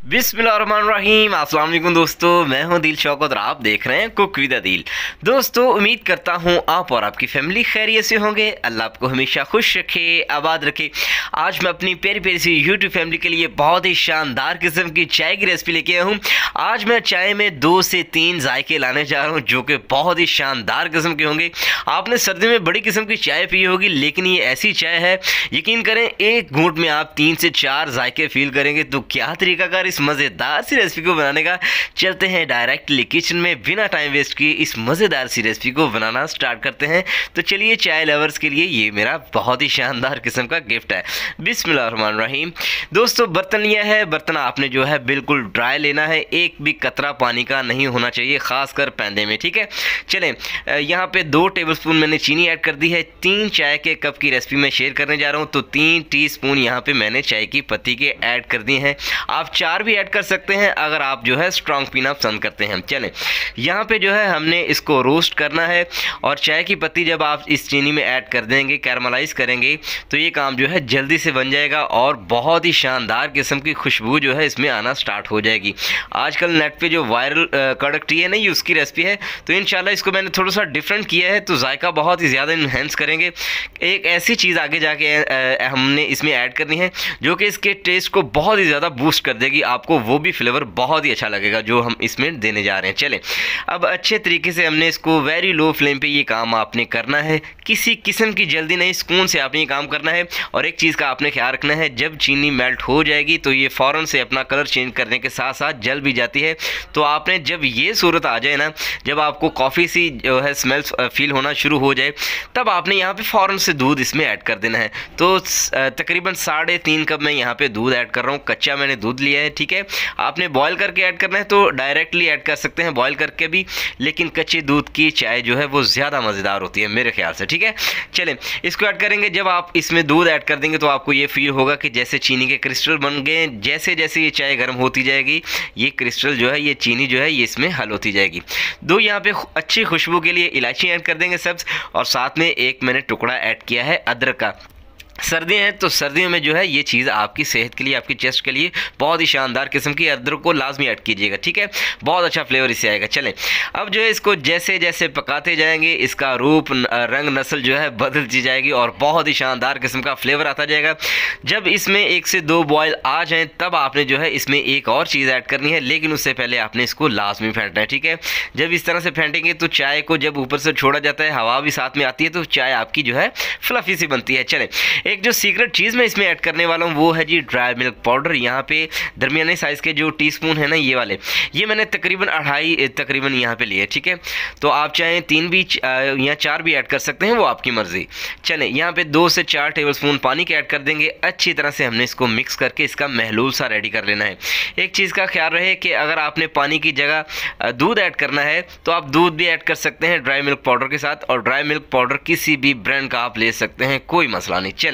बिस्मिल्लाहिर्रहमानिर्रहीम। अस्सलाम वालेकुम दोस्तों, मैं हूं दिल शौकत और आप देख रहे हैं कुक विद दिल। दोस्तों, उम्मीद करता हूं आप और आपकी फैमिली खैरियत से होंगे। अल्लाह आपको हमेशा खुश रखे, आबाद रखे। आज मैं अपनी प्यारी प्यारी सी यूट्यूब फैमिली के लिए बहुत ही शानदार किस्म की चाय की रेसिपी लेके आया हूँ। आज मैं चाय में 2 से 3 जायके लाने जा रहा हूँ जो कि बहुत ही शानदार किस्म के होंगे। आपने सर्दी में बड़ी किस्म की चाय पी होगी, लेकिन ये ऐसी चाय है, यकीन करें एक घूंट में आप 3 से 4 जायके फील करेंगे। तो क्या तरीकाकार इस मज़ेदार सी रेसिपी को बनाने का, चलते हैं डायरेक्टली किचन में बिना टाइम वेस्ट किए इस मज़ेदार सी रेसिपी को बनाना स्टार्ट करते हैं। तो चलिए, चाय लवर्स के लिए ये मेरा बहुत ही शानदार किस्म का गिफ्ट है। बिस्मिल्लाहिर्रहमानिर्रहीम। दोस्तों, बर्तन लिया है। बर्तन आपने जो है बिल्कुल ड्राई लेना है, एक भी कतरा पानी का नहीं होना चाहिए, खासकर पैंदे में। ठीक है, चलें। यहाँ पे 2 टेबलस्पून मैंने चीनी ऐड कर दी है। 3 चाय के कप की रेसिपी मैं शेयर करने जा रहा हूँ, तो 3 टीस्पून यहाँ पे मैंने चाय की पत्ती के ऐड कर दिए हैं। आप 4 भी ऐड कर सकते हैं अगर आप जो है स्ट्रॉन्ग पीना पसंद करते हैं। चलें, यहाँ पे जो है हमने इसको रोस्ट करना है, और चाय की पत्ती जब आप इस चीनी में ऐड कर देंगे, कैरमलाइज करेंगे, तो ये काम जो है जल्दी से बन जाएगा और बहुत ही शानदार किस्म की खुशबू जो है इसमें आना स्टार्ट हो जाएगी। आजकल नेट पे जो वायरल कड़क टी है ना, ये उसकी रेसिपी है, तो इंशाल्लाह इसको मैंने थोड़ा सा डिफरेंट किया है, तो जायका बहुत ही ज़्यादा इन्हेंस करेंगे। एक ऐसी चीज़ आगे जाके हमने इसमें ऐड करनी है जो कि इसके टेस्ट को बहुत ही ज़्यादा बूस्ट कर देगी। आपको वो भी फ्लेवर बहुत ही अच्छा लगेगा जो हम इसमें देने जा रहे हैं। चलें, अब अच्छे तरीके से हमने इसको वेरी लो फ्लेम पे ये काम आपने करना है, किसी किस्म की जल्दी नहीं, सुकून से आपने ये काम करना है। और एक चीज़ का आपने ख्याल रखना है, जब चीनी मेल्ट हो जाएगी तो ये फ़ौरन से अपना कलर चेंज करने के साथ साथ जल भी जाती है। तो आपने जब ये सूरत आ जाए ना, जब आपको कॉफ़ी सी जो है स्मेल फील होना शुरू हो जाए, तब आपने यहाँ पे फ़ौरन से दूध इसमें ऐड कर देना है। तो तकरीबन 3.5 कप मैं यहाँ पे दूध ऐड कर रहा हूँ। कच्चा मैंने दूध लिया है। ठीक है, आपने बॉयल करके ऐड करना है तो डायरेक्टली ऐड कर सकते हैं, बॉयल करके भी, लेकिन कच्चे दूध की चाय जो है वो ज़्यादा मज़ेदार होती है मेरे ख्याल से। ठीक है, चलें, इसको ऐड करेंगे। जब आप इसमें दूध ऐड कर देंगे तो आपको ये फील होगा कि जैसे चीनी के क्रिस्टल बन गए। जैसे जैसे ये चाय गर्म होती जाएगी, ये क्रिस्टल जो है, ये चीनी जो है, ये इसमें हल होती जाएगी। 2 यहाँ पे अच्छी खुशबू के लिए इलायची ऐड कर देंगे सब्ज़, और साथ में 1 मैंने टुकड़ा ऐड किया है अदरक का। सर्दियाँ हैं तो सर्दियों में जो है ये चीज़ आपकी सेहत के लिए, आपकी चेस्ट के लिए बहुत ही शानदार किस्म की, अदरक को लाजमी ऐड कीजिएगा। ठीक है, बहुत अच्छा फ्लेवर इससे आएगा। चलें, अब जो है इसको जैसे जैसे पकाते जाएंगे, इसका रूप रंग नस्ल जो है बदलती जाएगी और बहुत ही शानदार किस्म का फ्लेवर आता जाएगा। जब इसमें 1 से 2 बॉयल आ जाएँ, तब आपने जो है इसमें एक और चीज़ ऐड करनी है, लेकिन उससे पहले आपने इसको लाजमी फेंटना है। ठीक है, जब इस तरह से फेंटेंगे तो चाय को जब ऊपर से छोड़ा जाता है, हवा भी साथ में आती है, तो चाय आपकी जो है फ्लफी सी बनती है। चलें, एक जो सीक्रेट चीज़ मैं इसमें ऐड करने वाला हूँ वो है जी ड्राई मिल्क पाउडर। यहाँ पे दरमियाने साइज़ के जो टीस्पून है ना, ये वाले, ये मैंने तकरीबन 2.5 तकरीबन यहाँ पे लिए। ठीक है, तो आप चाहें 3 भी या 4 भी ऐड कर सकते हैं, वो आपकी मर्ज़ी। चलें, यहाँ पे 2 से 4 टेबलस्पून पानी के ऐड कर देंगे। अच्छी तरह से हमने इसको मिक्स करके इसका महलूल सा रेडी कर लेना है। एक चीज़ का ख्याल रहे कि अगर आपने पानी की जगह दूध ऐड करना है तो आप दूध भी ऐड कर सकते हैं ड्राई मिल्क पाउडर के साथ, और ड्राई मिल्क पाउडर किसी भी ब्रांड का आप ले सकते हैं, कोई मसला नहीं। चलें,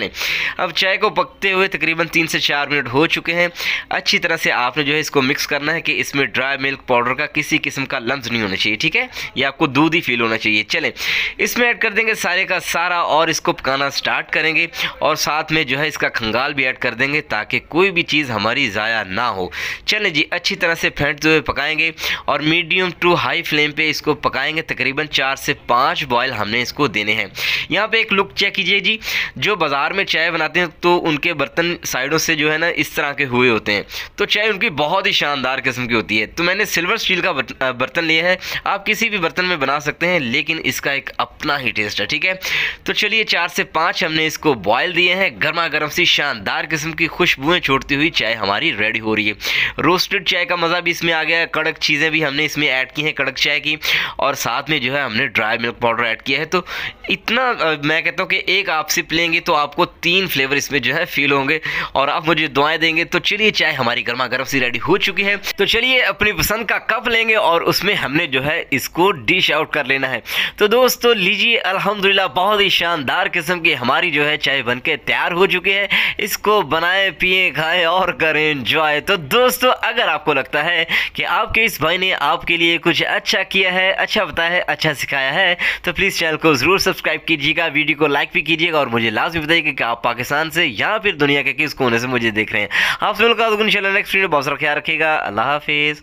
अब चाय को पकते हुए तकरीबन 3 से 4 मिनट हो चुके हैं। अच्छी तरह से आपने जो है इसको मिक्स करना है कि इसमें ड्राई मिल्क पाउडर का किसी किस्म का लम्स नहीं होना चाहिए। ठीक है, ये आपको दूध ही फील होना चाहिए। चलें, इसमें ऐड कर देंगे सारे का सारा और इसको पकाना स्टार्ट करेंगे, और साथ में जो है इसका खंगाल भी ऐड कर देंगे ताकि कोई भी चीज़ हमारी ज़ाया ना हो। चलें जी, अच्छी तरह से फेंटते हुए पकाएंगे और मीडियम टू हाई फ्लेम पे इसको पकाएंगे। तकरीबन 4 से 5 बॉयल हमने इसको देने हैं। यहाँ पे एक लुक चेक कीजिए जी, जो बाज़ार में चाय बनाते हैं तो उनके बर्तन साइडों से जो है ना इस तरह के हुए होते हैं, तो चाय उनकी बहुत ही शानदार किस्म की होती है। तो मैंने सिल्वर स्टील का बर्तन लिया है, आप किसी भी बर्तन में बना सकते हैं, लेकिन इसका एक अपना ही टेस्ट है। ठीक है, तो चलिए 4 से 5 हमने इसको बॉयल दिए हैं। गर्मा गर्म सी शानदार किस्म की खुशबुएं छोड़ती हुई चाय हमारी रेडी हो रही है। रोस्टेड चाय का मज़ा भी इसमें आ गया है, कड़क चीज़ें भी हमने इसमें ऐड की हैं कड़क चाय की, और साथ में जो है हमने ड्राई मिल्क पाउडर ऐड किया है। तो इतना मैं कहता हूँ कि एक आप सिप लेंगे तो आपको 3 फ्लेवर इसमें जो है फील होंगे, और आप मुझे दुआएं देंगे। तो चलिए, चाय हमारी गर्मा गर्म सी रेडी हो चुकी है। तो चलिए अपनी पसंद का कप लेंगे और उसमें हमने जो है इसको डिश आउट कर लेना है। तो दोस्तों लीजिए, अल्हम्दुलिल्लाह बहुत ही शानदार किस्म की हमारी जो है चाय बनके तैयार हो चुकी है। इसको बनाएं, पिए, खाएं और करें एंजॉय। तो दोस्तों, अगर आपको लगता है कि आपके इस भाई ने आपके लिए कुछ अच्छा किया है, अच्छा बताया है, अच्छा सिखाया है, तो प्लीज़ चैनल को ज़रूर सब्सक्राइब कीजिएगा, वीडियो को लाइक भी कीजिएगा और मुझे लाजमी बताइएगा कि आप पाकिस्तान से या फिर दुनिया के किस कोने से मुझे देख रहे हैं। आपसे मुलाकात होगी इंशाल्लाह नेक्स्ट वीडियो। बहुत सारा ख्याल रखिएगा। अल्लाह हाफिज़।